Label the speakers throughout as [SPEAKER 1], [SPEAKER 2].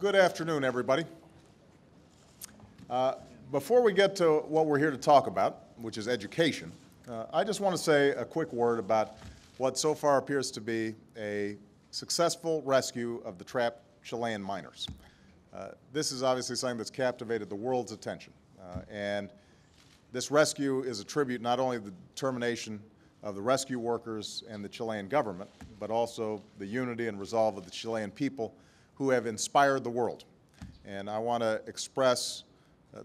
[SPEAKER 1] Good afternoon, everybody. Before we get to what we're here to talk about, which is education, I just want to say a quick word about what so far appears to be a successful rescue of the trapped Chilean miners. This is obviously something that's captivated the world's attention, and this rescue is a tribute not only to the determination of the rescue workers and the Chilean government, but also the unity and resolve of the Chilean people who have inspired the world. And I want to express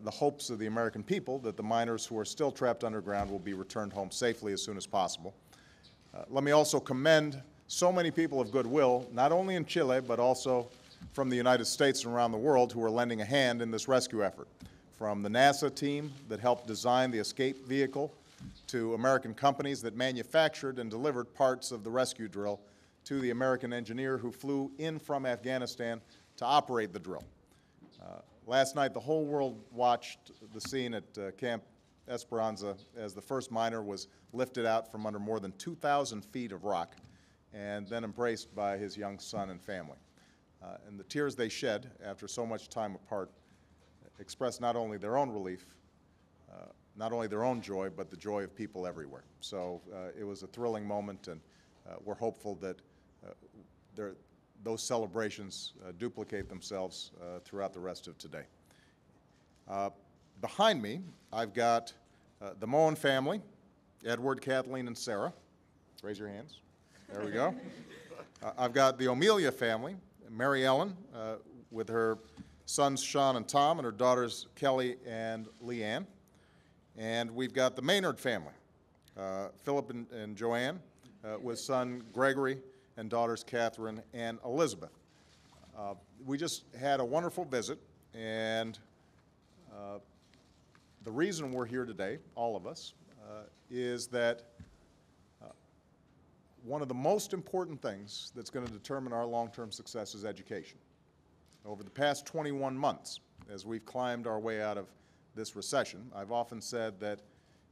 [SPEAKER 1] the hopes of the American people that the miners who are still trapped underground will be returned home safely as soon as possible. Let me also commend so many people of goodwill, not only in Chile, but also from the United States and around the world, who are lending a hand in this rescue effort. From the NASA team that helped design the escape vehicle to American companies that manufactured and delivered parts of the rescue drill to the American engineer who flew in from Afghanistan to operate the drill. Last night, the whole world watched the scene at Camp Esperanza as the first miner was lifted out from under more than 2,000 feet of rock and then embraced by his young son and family. And the tears they shed after so much time apart expressed not only their own relief, not only their own joy, but the joy of people everywhere. So it was a thrilling moment, and we're hopeful that those celebrations duplicate themselves throughout the rest of today. Behind me, I've got the Moen family, Edward, Kathleen, and Sarah. Raise your hands. There we go. I've got the Omelia family, Mary Ellen, with her sons Sean and Tom, and her daughters Kelly and Leanne. And we've got the Maynard family, Philip and Joanne, with son Gregory and daughters Catherine and Elizabeth. We just had a wonderful visit, and the reason we're here today, all of us, is that one of the most important things that's going to determine our long-term success is education. Over the past 21 months, as we've climbed our way out of this recession, I've often said that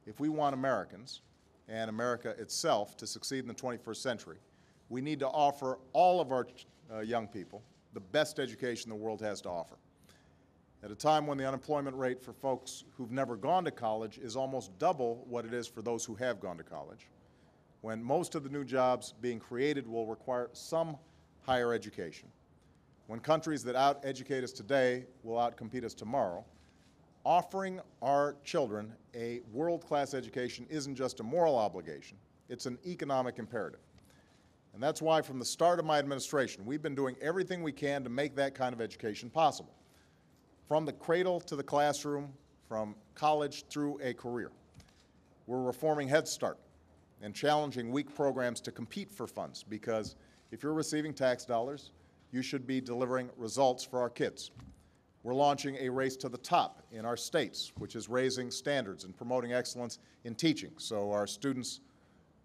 [SPEAKER 1] if we want Americans and America itself to succeed in the 21st century, we need to offer all of our young people the best education the world has to offer. At a time when the unemployment rate for folks who've never gone to college is almost double what it is for those who have gone to college, when most of the new jobs being created will require some higher education, when countries that out-educate us today will out-compete us tomorrow, offering our children a world-class education isn't just a moral obligation, it's an economic imperative. And that's why from the start of my administration, we've been doing everything we can to make that kind of education possible, from the cradle to the classroom, from college through a career. We're reforming Head Start and challenging weak programs to compete for funds, because if you're receiving tax dollars, you should be delivering results for our kids. We're launching a race to the top in our states, which is raising standards and promoting excellence in teaching, so our students,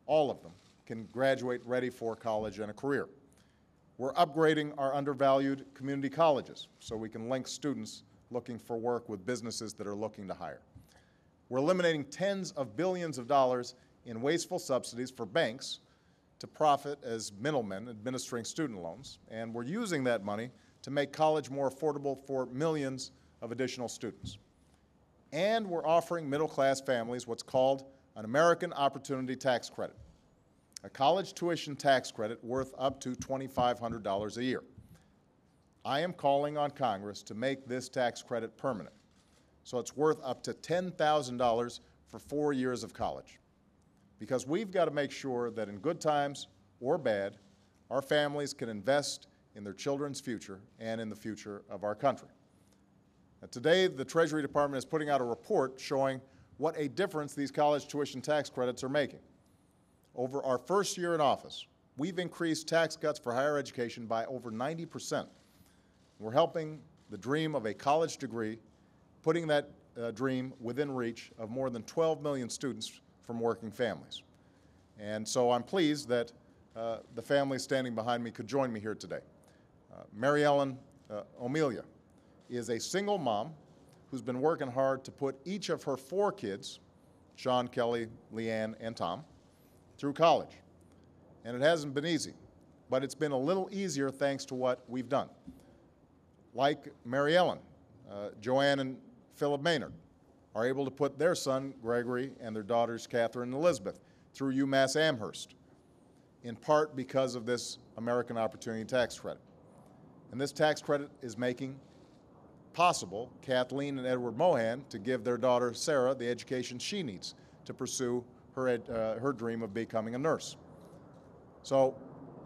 [SPEAKER 1] all of them, can graduate ready for college and a career. We're upgrading our undervalued community colleges so we can link students looking for work with businesses that are looking to hire. We're eliminating tens of billions of dollars in wasteful subsidies for banks to profit as middlemen administering student loans, and we're using that money to make college more affordable for millions of additional students. And we're offering middle-class families what's called an American Opportunity Tax Credit, a college tuition tax credit worth up to $2,500 a year. I am calling on Congress to make this tax credit permanent, so it's worth up to $10,000 for 4 years of college. Because we've got to make sure that in good times or bad, our families can invest in their children's future and in the future of our country. Now, today, the Treasury Department is putting out a report showing what a difference these college tuition tax credits are making. Over our first year in office, we've increased tax cuts for higher education by over 90%. We're helping the dream of a college degree, putting that dream within reach of more than 12 million students from working families. And so I'm pleased that the family standing behind me could join me here today. Mary Ellen Omelia is a single mom who's been working hard to put each of her 4 kids, Sean, Kelly, Leanne, and Tom, through college. And it hasn't been easy, but it's been a little easier thanks to what we've done. like Mary Ellen, Joanne and Philip Maynard, are able to put their son, Gregory, and their daughters, Catherine and Elizabeth, through UMass Amherst, in part because of this American Opportunity Tax Credit. And this tax credit is making possible Kathleen and Edward Mohan to give their daughter, Sarah, the education she needs to pursue her dream of becoming a nurse. So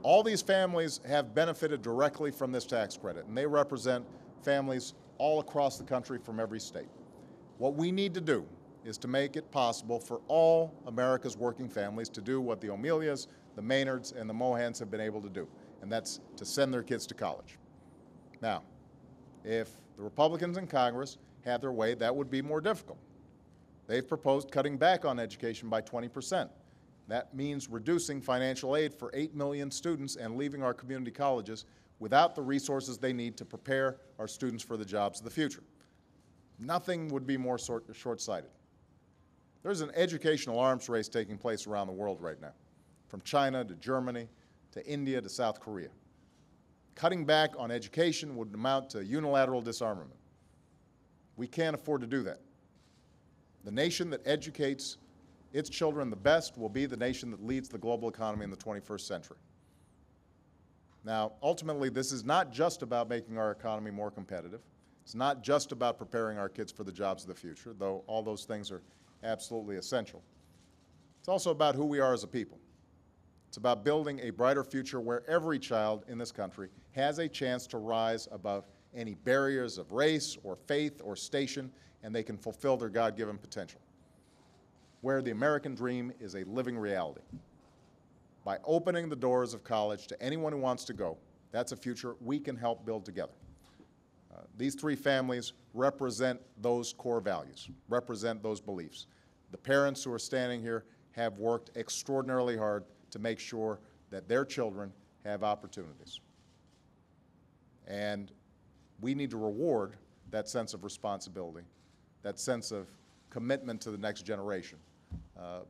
[SPEAKER 1] all these families have benefited directly from this tax credit, and they represent families all across the country from every state. What we need to do is to make it possible for all America's working families to do what the O'Melias, the Maynards, and the Mohans have been able to do, and that's to send their kids to college. Now, if the Republicans in Congress had their way, that would be more difficult. They've proposed cutting back on education by 20%. That means reducing financial aid for 8 million students and leaving our community colleges without the resources they need to prepare our students for the jobs of the future. Nothing would be more short-sighted. There's an educational arms race taking place around the world right now, from China to Germany to India to South Korea. Cutting back on education would amount to unilateral disarmament. We can't afford to do that. The nation that educates its children the best will be the nation that leads the global economy in the 21st century. Now, ultimately, this is not just about making our economy more competitive. It's not just about preparing our kids for the jobs of the future, though all those things are absolutely essential. It's also about who we are as a people. It's about building a brighter future where every child in this country has a chance to rise above any barriers of race or faith or station, and they can fulfill their God-given potential, where the American dream is a living reality. By opening the doors of college to anyone who wants to go, that's a future we can help build together. These three families represent those core values, represent those beliefs. The parents who are standing here have worked extraordinarily hard to make sure that their children have opportunities. And we need to reward that sense of responsibility, that sense of commitment to the next generation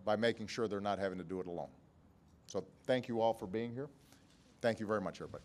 [SPEAKER 1] by making sure they're not having to do it alone. So thank you all for being here. Thank you very much, everybody.